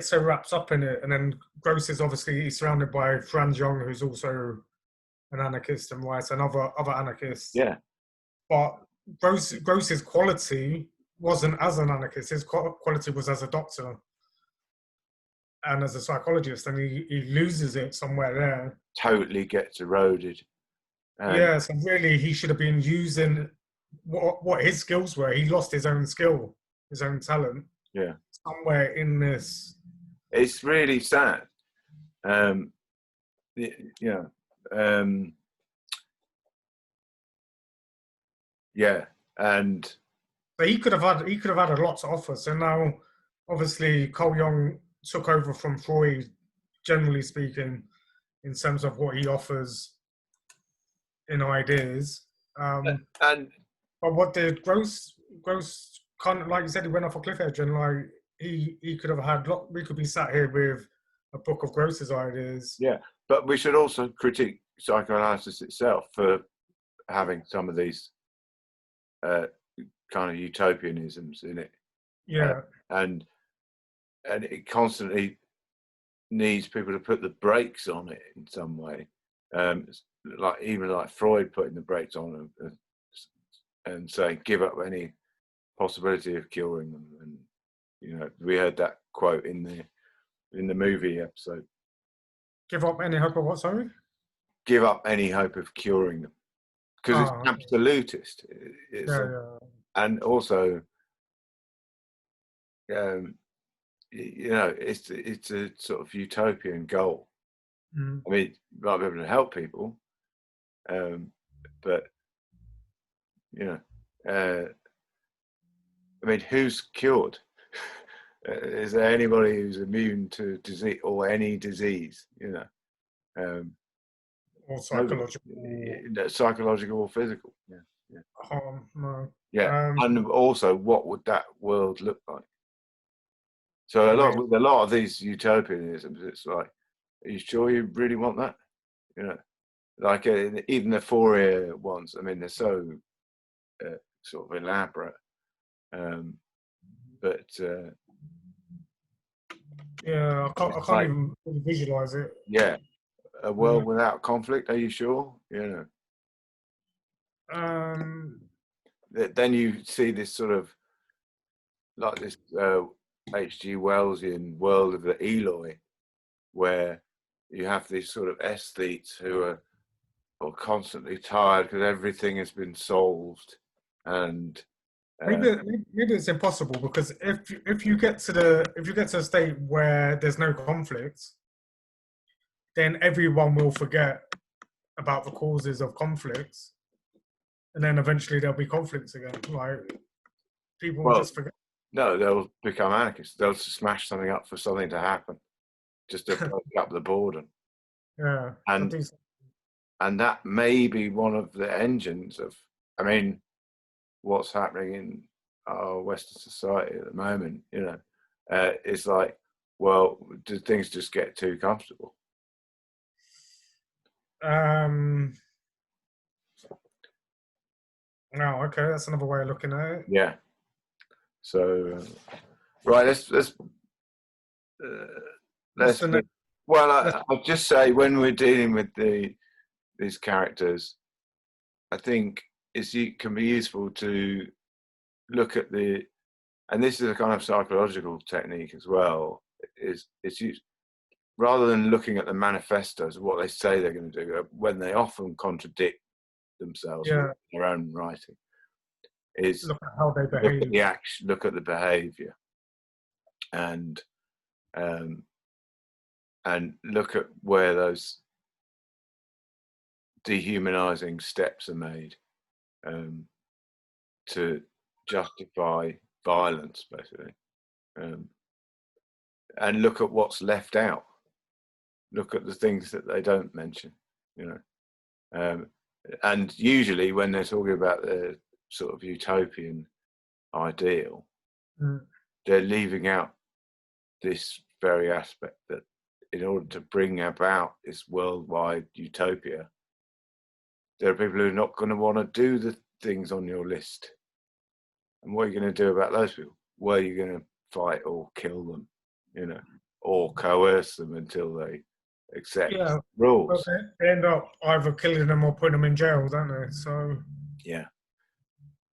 so wrapped up in it, and then Gross is obviously surrounded by Franz Jung, who's also an anarchist and writes, and other anarchists. Yeah, but Gross's quality wasn't as an anarchist. His quality was as a doctor and as a psychologist, and he loses it somewhere there. Totally gets eroded. Yeah, so really, he should have been using what his skills were. He lost his own skill, his own talent. Yeah, somewhere in this. It's really sad. Yeah, and but he could have had a lot to offer. So now, obviously, Carl Jung took over from Freud, generally speaking, in terms of what he offers in ideas. But what did Gross kind of, like you said, he went off a cliff edge, and like he could have had. We could be sat here with a book of Gross's ideas. Yeah, but we should also critique psychoanalysis itself for having some of these kind of utopianisms in it. Yeah, and it constantly needs people to put the brakes on it in some way. Like Freud putting the brakes on and saying give up any possibility of curing them. And we heard that quote in the movie episode. Give up any hope of what? Sorry. Give up any hope of curing them, because it's absolutist. And also, it's a sort of utopian goal. Mm. I mean, you might be able to help people, but you know, I mean, who's cured? Is there anybody who's immune to disease or any disease? You know, Or nobody. Psychological or physical. Yeah, yeah, harm. No. yeah. And also, what would that world look like? So with a lot of these utopianisms, it's like, are you sure you really want that? You know, like even the Fourier ones. I mean, they're so sort of elaborate, but yeah, I can't even really visualize it. Yeah, a world without conflict. Are you sure? You know. Then you see this sort of like this H.G. Wellsian world of the Eloi, where you have these sort of aesthetes who are constantly tired because everything has been solved, and maybe it's impossible, because if you get to a state where there's no conflict, then everyone will forget about the causes of conflicts, and then eventually there'll be conflicts again. Like, people will just forget. No, they'll become anarchists. They'll smash something up for something to happen, just to break up the boredom. Yeah, and that may be one of the engines of, I mean, what's happening in our Western society at the moment. You know, it's like, well, do things just get too comfortable? No, okay, that's another way of looking at it. Yeah. So, right, I'll just say, when we're dealing with these characters, I think it can be useful to look at and this is a kind of psychological technique as well, it's used, rather than looking at the manifestos of what they say they're going to do, when they often contradict themselves with their own writing, is look at how they behave. Look at the action, look at the behavior, and look at where those dehumanizing steps are made to justify violence, basically, and look at what's left out. Look at the things that they don't mention, you know. And usually when they're talking about the sort of utopian ideal, they're leaving out this very aspect, that in order to bring about this worldwide utopia, there are people who are not going to want to do the things on your list. And what are you going to do about those people? Well, you're going to fight or kill them, you know, or coerce them until they accept rules. They end up either killing them or putting them in jail, don't they? So yeah,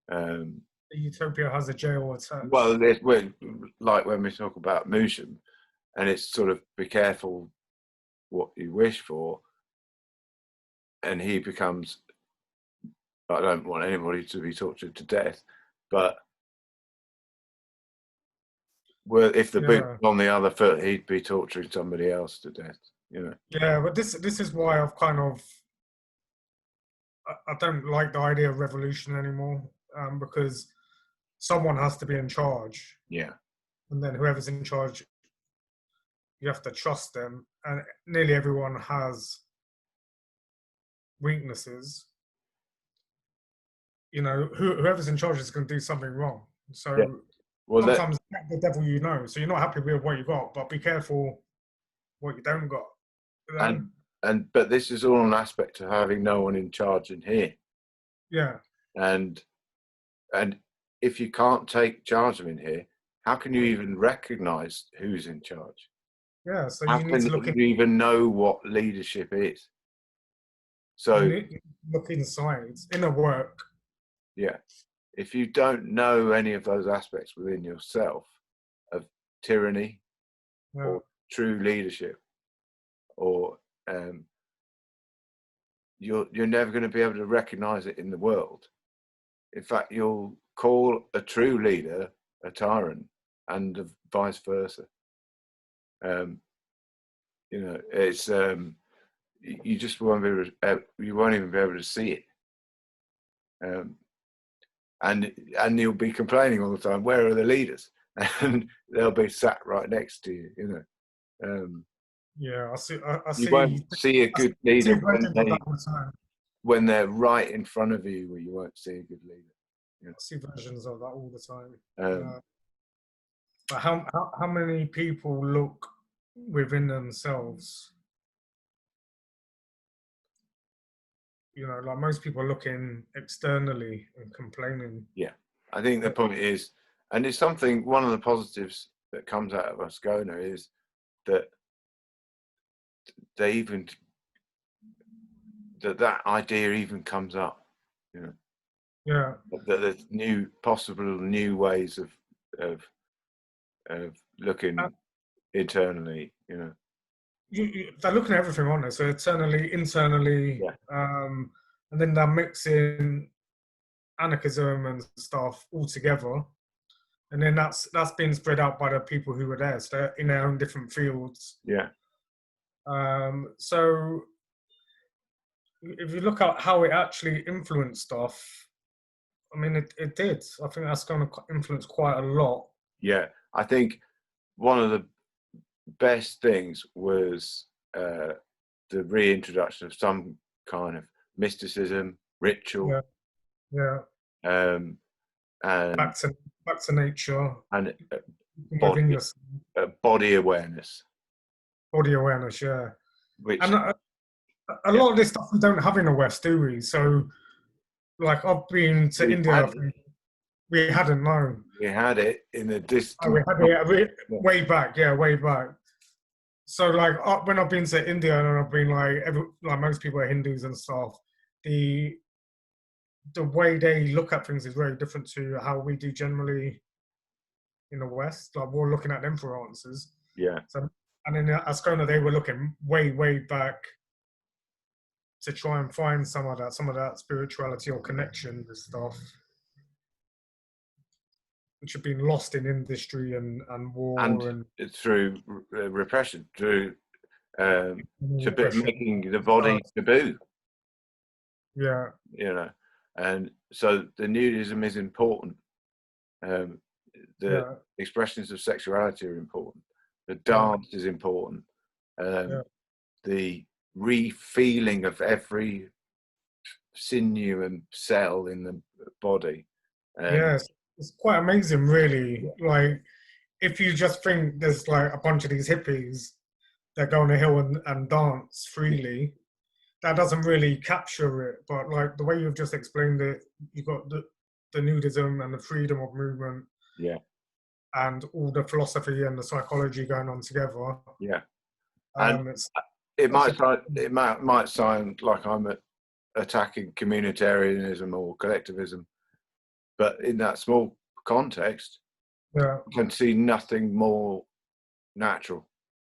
the utopia has a jail attached. Well, like when we talk about Musham, and it's sort of, be careful what you wish for, and he becomes, I don't want anybody to be tortured to death, but well, if the boot was on the other foot, he'd be torturing somebody else to death, you know. Yeah, but this is why I've kind of, I don't like the idea of revolution anymore, because someone has to be in charge. Yeah. And then whoever's in charge, you have to trust them. And nearly everyone has weaknesses. You know, whoever's in charge is going to do something wrong. So sometimes the devil, you know. So you're not happy with what you got, but be careful what you don't got. But this is all an aspect of having no one in charge in here. Yeah. And if you can't take charge of in here, how can you even recognize who's in charge? Yeah, so how can you even know what leadership is? So you need to look inside, inner work. Yeah. If you don't know any of those aspects within yourself of tyranny or true leadership, or you're never going to be able to recognize it in the world. In fact, you'll call a true leader a tyrant, and vice versa. You know, it's you just won't be able to, you won't even be able to see it. And you'll be complaining all the time, where are the leaders? And they'll be sat right next to you, you know. Yeah, I You see. won't see a good leader when they're right in front of you, where you won't see a good leader. I see versions of that all the time. But how many people look within themselves? You know, like most people are looking externally and complaining. Yeah, I think the point is, and it's something, one of the positives that comes out of Ascona is that they even, that idea even comes up, you know. Yeah. That there's possible new ways of looking internally, you know. They're looking at everything on it, so externally, internally, and then they're mixing anarchism and stuff all together, and then that's been spread out by the people who were there, so they're in their own different fields. Yeah. So if you look at how it actually influenced stuff, I mean, it did. I think that's going to influence quite a lot. Yeah, I think one of the best things was the reintroduction of some kind of mysticism, ritual. Yeah. And back to nature. And body awareness. Body awareness, yeah. Which, and a lot of this stuff we don't have in the West, do we? So, like, I've been to India. We hadn't known. We had it in the distant. We had it way back, way back. So, like, when I've been to India and I've been like most people are Hindus and stuff, the way they look at things is very different to how we do generally in the West. Like, we're looking at them for answers. Yeah. So, and in Ascona, they were looking way back to try and find some of that spirituality or connection with stuff, which have been lost in industry and war and through repression, through making the body taboo. Yeah. You know, and so the nudism is important. The expressions of sexuality are important. The dance is important. The refeeling of every sinew and cell in the body. Yes, it's quite amazing, really. Like, if you just think there's like a bunch of these hippies that go on a hill and dance freely, that doesn't really capture it. But like the way you've just explained it, you've got the nudism and the freedom of movement. Yeah. And all the philosophy and the psychology going on together. Yeah. And it might sound like I'm attacking communitarianism or collectivism, but in that small context, you can see nothing more natural.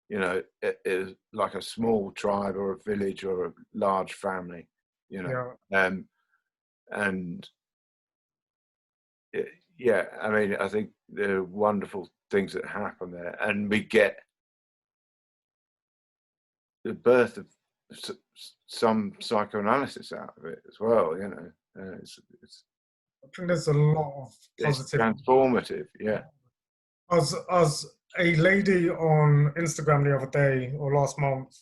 You know, it is like a small tribe or a village or a large family, you know. And I mean, I think there are wonderful things that happen there, and we get the birth of some psychoanalysis out of it as well, you know. I think there's a lot of positive. It's transformative, yeah. As a lady on Instagram the other day or last month,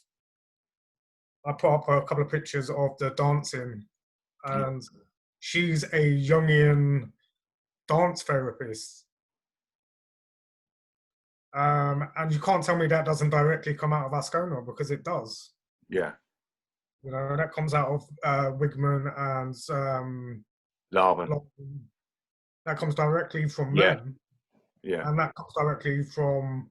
I put up a couple of pictures of the dancing, and she's a Jungian dance therapist. And you can't tell me that doesn't directly come out of Ascona, because it does. Yeah. You know, that comes out of Wigman and Larvin. That comes directly from them. Yeah. And that comes directly from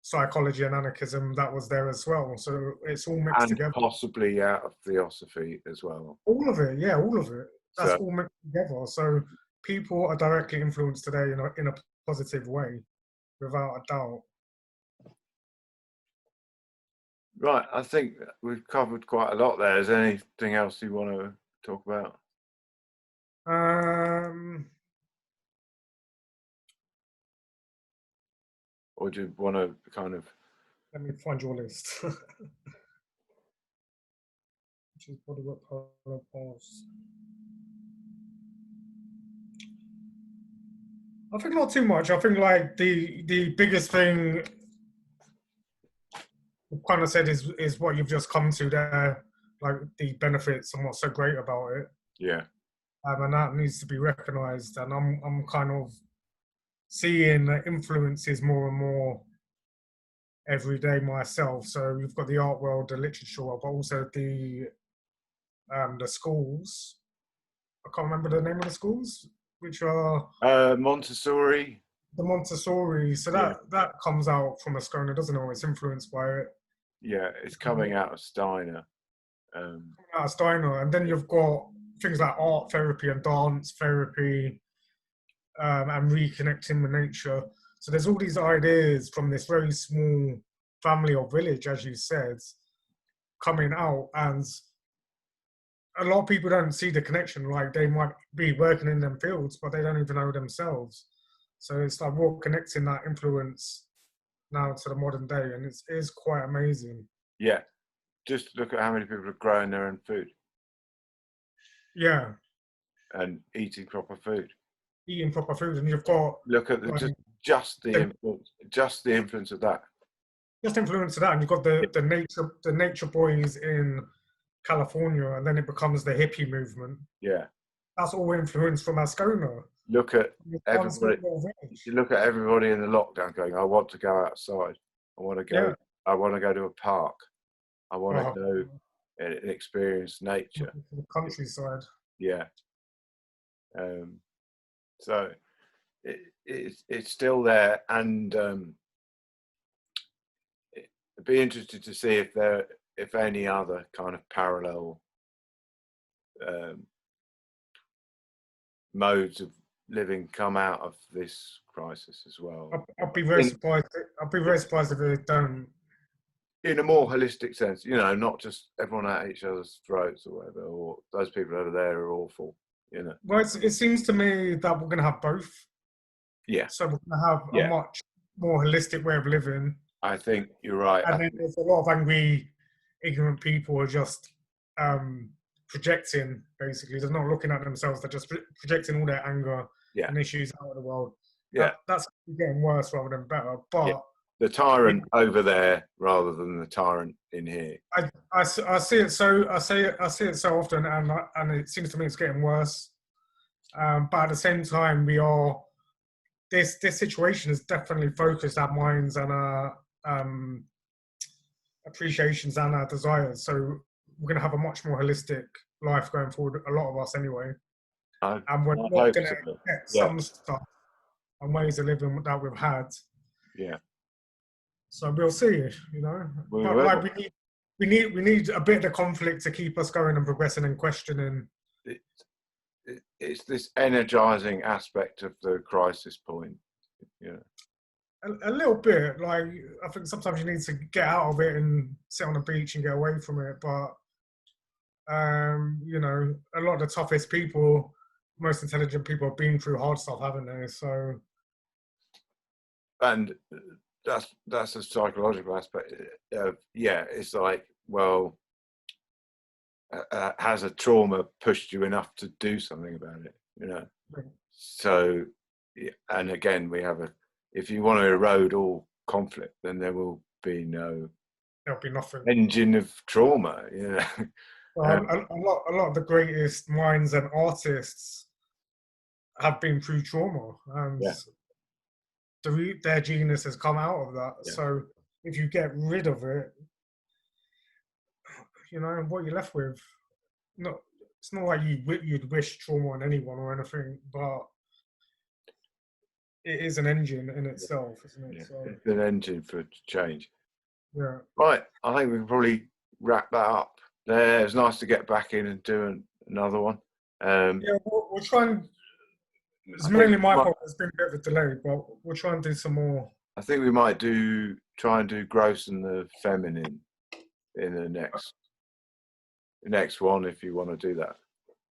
psychology and anarchism that was there as well. So it's all mixed together. And possibly out of Theosophy as well. All of it, all of it. That's all mixed together. So people are directly influenced today in a positive way, without a doubt. Right, I think we've covered quite a lot there. Is there anything else you want to talk about? Or do you want to kind of... Let me find your list. which is bodywork parallel paths. I think not too much. I think like the biggest thing you kind of said is what you've just come to there, like the benefits and what's so great about it. Yeah. And that needs to be recognised. And I'm kind of seeing the influences more and more every day myself. So you've got the art world, the literature world, but also the schools. I can't remember the name of the schools, which are Montessori. the Montessori. So that comes out from Ascona, doesn't it? It's influenced by it. Yeah, it's coming out of Steiner. Out of Steiner, and then you've got things like art therapy and dance therapy, and reconnecting with nature. So there's all these ideas from this very small family or village, as you said, coming out, and a lot of people don't see the connection. Like they might be working in them fields, but they don't even know themselves. So it's like we're connecting that influence now to the modern day, and it is quite amazing. Yeah, just look at how many people are growing their own food. Yeah, and eating proper food. Eating proper food, and you've got look at the, just the influence of that. Just influence of that, and you've got the nature boys in California, and then it becomes the hippie movement. Yeah, that's all influenced from Ascona. Look at everybody. You look at everybody in the lockdown going, "I want to go outside. I want to go. Yeah. I want to go to a park. I want to go and experience nature." The countryside. Yeah. So it's still there, and it'd be interesting to see if any other kind of parallel modes of living come out of this crisis as well. I'd be very surprised. I'd be very surprised if they don't. In a more holistic sense, you know, not just everyone at each other's throats or whatever, or those people over there are awful, you know. Well, it seems to me that we're going to have both. Yeah. So we're going to have a much more holistic way of living. I think you're right. And then there's a lot of angry, ignorant people who are just projecting, basically. They're not looking at themselves. They're just projecting all their anger and issues out of the world. Yeah. That's getting worse rather than better. But the tyrant over there rather than the tyrant in here. I see it so I see it so often, and it seems to me it's getting worse. But at the same time, this situation has definitely focused our minds and our appreciations and our desires. So we're going to have a much more holistic life going forward. A lot of us, anyway. And we're not going to accept some stuff and ways of living that we've had. Yeah. So we'll see, you know. But like we need a bit of conflict to keep us going and progressing and questioning. It's this energizing aspect of the crisis point, you know. A little bit. Like I think sometimes you need to get out of it and sit on the beach and get away from it. But you know, a lot of the toughest people, most intelligent people have been through hard stuff, haven't they? So. And that's a psychological aspect. It's like, well, has a trauma pushed you enough to do something about it, you know? So, and again, if you want to erode all conflict, then there will be there'll be nothing. Engine of trauma, you know? A lot of the greatest minds and artists have been through trauma, and their genius has come out of that. Yeah. So if you get rid of it, you know, what you're left with, it's not like you'd wish trauma on anyone or anything, but it is an engine in itself, isn't it? Yeah. So, it's an engine for change. Yeah. Right, I think we can probably wrap that up there. It's nice to get back in and do another one. We'll try and. It's mainly my fault. There's been a bit of a delay, but we'll try and do some more. I think we might try and do gross and the feminine in the next one, if you want to do that.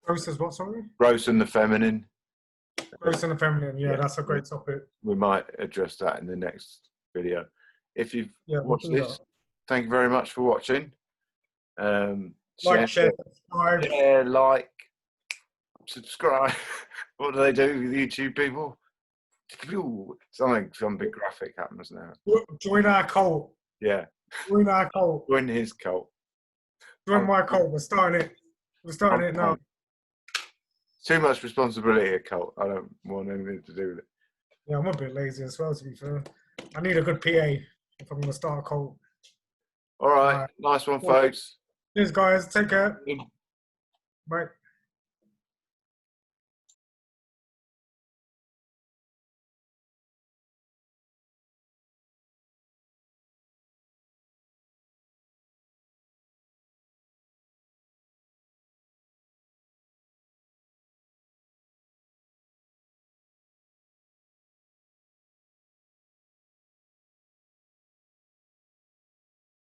Gross as what, sorry? Gross and the feminine. Gross and the feminine, that's a great topic. We might address that in the next video. If you've watched this, thank you very much for watching. Like, share, subscribe. share, like, subscribe. What do they do with YouTube people? Some big graphic happens now. Join our cult. Yeah. Join our cult. Join his cult. Join my cult. We're starting it. We're starting it now. Too much responsibility, a cult. I don't want anything to do with it. Yeah, I'm a bit lazy as well, to be fair. I need a good PA if I'm going to start a cult. All right. Nice one, folks. Cheers, guys. Take care. Bye.